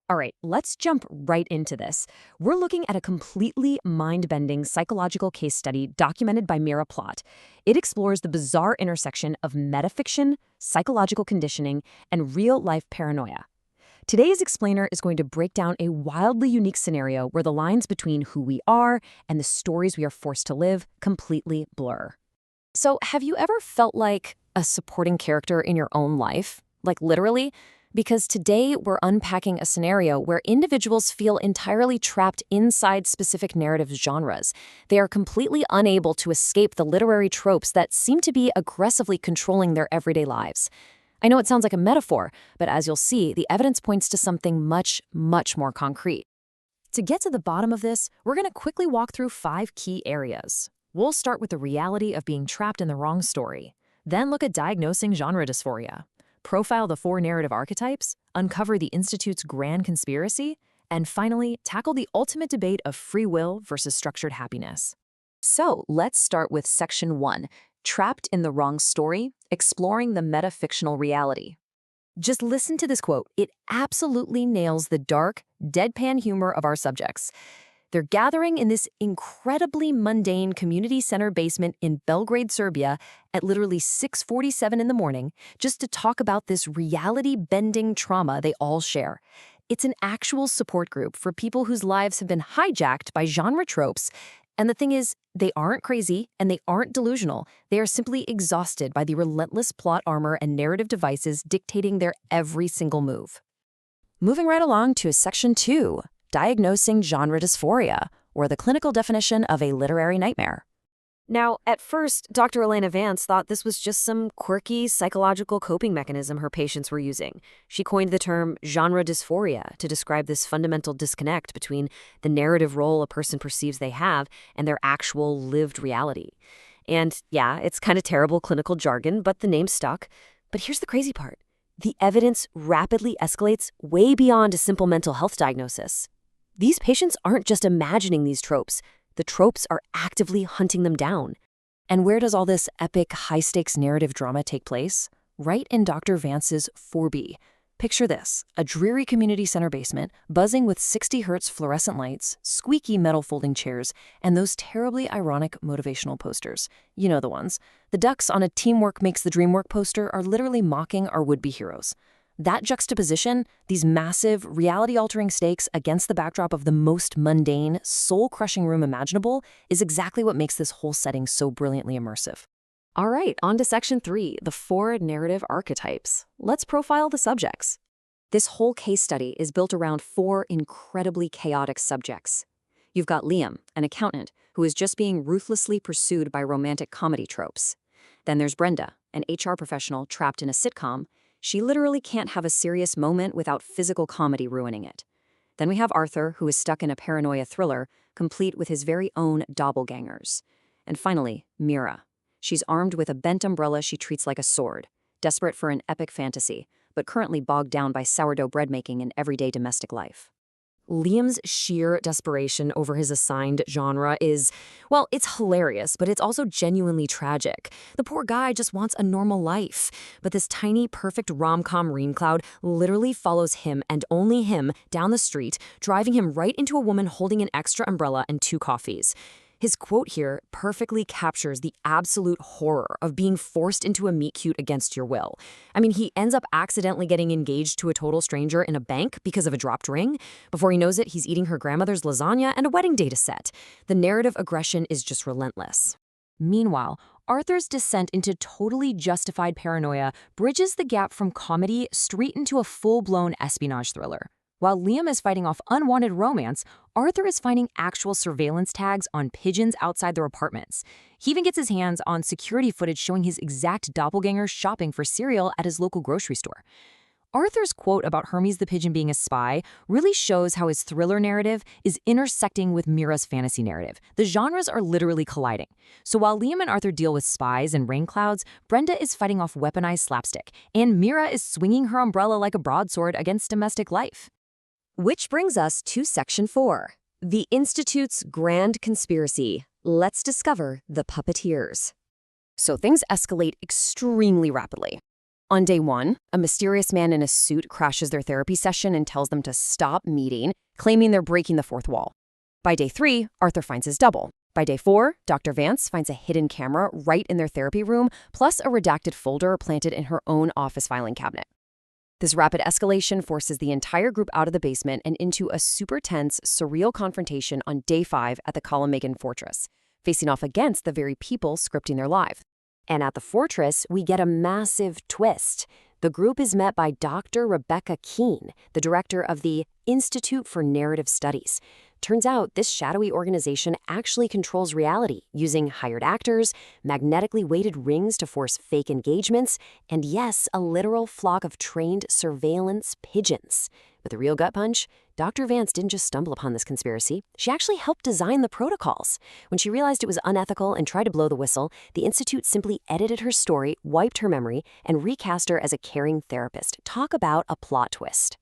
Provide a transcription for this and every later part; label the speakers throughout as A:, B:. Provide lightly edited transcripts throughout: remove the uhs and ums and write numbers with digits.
A: All right, let's jump right into this. We're looking at a completely mind-bending psychological case study documented by Mira Plot. It explores the bizarre intersection of metafiction, psychological conditioning, and real-life paranoia. Today's explainer is going to break down a wildly unique scenario where the lines between who we are and the stories we are forced to live completely blur. So, have you ever felt like a supporting character in your own life? Like literally? Because today we're unpacking a scenario where individuals feel entirely trapped inside specific narrative genres. They are completely unable to escape the literary tropes that seem to be aggressively controlling their everyday lives. I know it sounds like a metaphor, but as you'll see, the evidence points to something much, much more concrete. To get to the bottom of this, we're going to quickly walk through 5 key areas. We'll start with the reality of being trapped in the wrong story, then look at diagnosing genre dysphoria, profile the 4 narrative archetypes, uncover the Institute's grand conspiracy, and finally, tackle the ultimate debate of free will versus structured happiness. So let's start with Section 1, Trapped in the Wrong Story, Exploring the Metafictional Reality. Just listen to this quote. It absolutely nails the dark, deadpan humor of our subjects. They're gathering in this incredibly mundane community center basement in Belgrade, Serbia at literally 6:47 in the morning just to talk about this reality-bending trauma they all share. It's an actual support group for people whose lives have been hijacked by genre tropes. And the thing is, they aren't crazy and they aren't delusional. They are simply exhausted by the relentless plot armor and narrative devices dictating their every single move. Moving right along to Section 2. Diagnosing genre dysphoria, or the clinical definition of a literary nightmare. Now, at first, Dr. Elena Vance thought this was just some quirky psychological coping mechanism her patients were using. She coined the term genre dysphoria to describe this fundamental disconnect between the narrative role a person perceives they have and their actual lived reality. And yeah, it's kind of terrible clinical jargon, but the name stuck. But here's the crazy part. The evidence rapidly escalates way beyond a simple mental health diagnosis. These patients aren't just imagining these tropes. The tropes are actively hunting them down. And where does all this epic, high-stakes narrative drama take place? Right in Dr. Vance's 4B. Picture this, a dreary community center basement, buzzing with 60 Hz fluorescent lights, squeaky metal folding chairs, and those terribly ironic motivational posters. You know the ones. The ducks on a Teamwork Makes the Dream Work poster are literally mocking our would-be heroes. That juxtaposition, these massive, reality-altering stakes against the backdrop of the most mundane, soul-crushing room imaginable, is exactly what makes this whole setting so brilliantly immersive. All right, on to Section 3, the 4 narrative archetypes. Let's profile the subjects. This whole case study is built around 4 incredibly chaotic subjects. You've got Liam, an accountant, who is just being ruthlessly pursued by romantic comedy tropes. Then there's Brenda, an HR professional trapped in a sitcom. She literally can't have a serious moment without physical comedy ruining it. Then we have Arthur, who is stuck in a paranoia thriller, complete with his very own doppelgangers. And finally, Mira. She's armed with a bent umbrella she treats like a sword, desperate for an epic fantasy, but currently bogged down by sourdough bread making in everyday domestic life. Liam's sheer desperation over his assigned genre is, well, it's hilarious, but it's also genuinely tragic. The poor guy just wants a normal life. But this tiny, perfect rom-com rain cloud literally follows him and only him down the street, driving him right into a woman holding an extra umbrella and 2 coffees. His quote here perfectly captures the absolute horror of being forced into a meet-cute against your will. I mean, he ends up accidentally getting engaged to a total stranger in a bank because of a dropped ring. Before he knows it, he's eating her grandmother's lasagna and a wedding data set. The narrative aggression is just relentless. Meanwhile, Arthur's descent into totally justified paranoia bridges the gap from comedy straight into a full-blown espionage thriller. While Liam is fighting off unwanted romance, Arthur is finding actual surveillance tags on pigeons outside their apartments. He even gets his hands on security footage showing his exact doppelganger shopping for cereal at his local grocery store. Arthur's quote about Hermes the pigeon being a spy really shows how his thriller narrative is intersecting with Mira's fantasy narrative. The genres are literally colliding. So while Liam and Arthur deal with spies and rain clouds, Brenda is fighting off weaponized slapstick, and Mira is swinging her umbrella like a broadsword against domestic life. Which brings us to Section 4, the Institute's grand conspiracy. Let's discover the puppeteers. So things escalate extremely rapidly. On day 1, a mysterious man in a suit crashes their therapy session and tells them to stop meeting, claiming they're breaking the fourth wall. By day 3, Arthur finds his double. By day 4, Dr. Vance finds a hidden camera right in their therapy room, plus a redacted folder planted in her own office filing cabinet. This rapid escalation forces the entire group out of the basement and into a super tense, surreal confrontation on day 5 at the Column Fortress, facing off against the very people scripting their lives. And at the fortress, we get a massive twist. The group is met by Dr. Rebecca Keene, the director of the Institute for Narrative Studies. Turns out this shadowy organization actually controls reality using hired actors, magnetically weighted rings to force fake engagements, and yes, a literal flock of trained surveillance pigeons. But the real gut punch? Dr. Vance didn't just stumble upon this conspiracy. She actually helped design the protocols. When she realized it was unethical and tried to blow the whistle, the Institute simply edited her story, wiped her memory, and recast her as a caring therapist. Talk about a plot twist.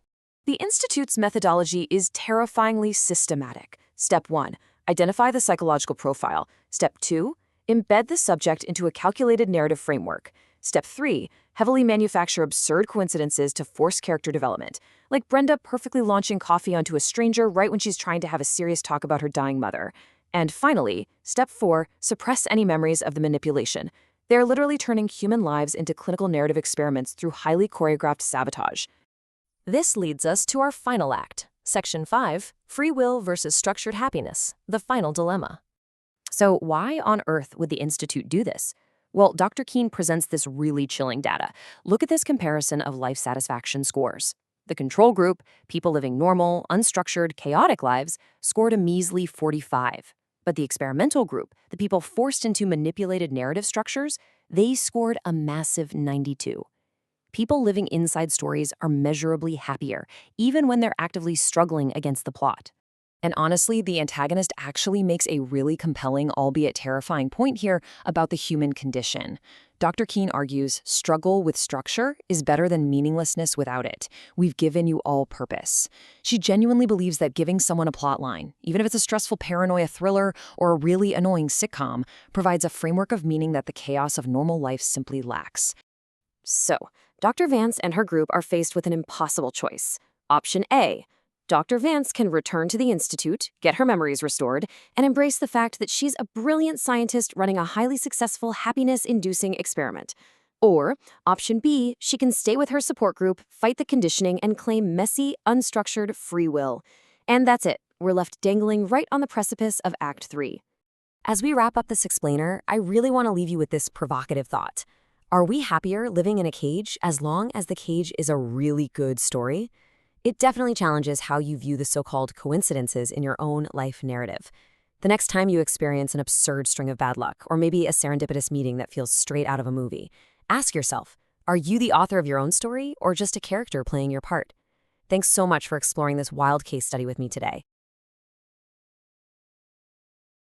A: The Institute's methodology is terrifyingly systematic. Step 1, identify the psychological profile. Step 2, embed the subject into a calculated narrative framework. Step 3, heavily manufacture absurd coincidences to force character development, like Brenda perfectly launching coffee onto a stranger right when she's trying to have a serious talk about her dying mother. And finally, Step 4, suppress any memories of the manipulation. They're literally turning human lives into clinical narrative experiments through highly choreographed sabotage. This leads us to our final act, Section 5, Free Will versus Structured Happiness, the final dilemma. So why on earth would the Institute do this? Well, Dr. Keene presents this really chilling data. Look at this comparison of life satisfaction scores. The control group, people living normal, unstructured, chaotic lives, scored a measly 45. But the experimental group, the people forced into manipulated narrative structures, they scored a massive 92. People living inside stories are measurably happier, even when they're actively struggling against the plot. And honestly, the antagonist actually makes a really compelling, albeit terrifying point here about the human condition. Dr. Keene argues, struggle with structure is better than meaninglessness without it. We've given you all purpose. She genuinely believes that giving someone a plotline, even if it's a stressful paranoia thriller or a really annoying sitcom, provides a framework of meaning that the chaos of normal life simply lacks. So, Dr. Vance and her group are faced with an impossible choice. Option A, Dr. Vance can return to the Institute, get her memories restored, and embrace the fact that she's a brilliant scientist running a highly successful happiness-inducing experiment. Or, Option B, she can stay with her support group, fight the conditioning, and claim messy, unstructured free will. And that's it. We're left dangling right on the precipice of Act 3. As we wrap up this explainer, I really want to leave you with this provocative thought. Are we happier living in a cage as long as the cage is a really good story? It definitely challenges how you view the so-called coincidences in your own life narrative. The next time you experience an absurd string of bad luck, or maybe a serendipitous meeting that feels straight out of a movie, ask yourself, are you the author of your own story or just a character playing your part? Thanks so much for exploring this wild case study with me today.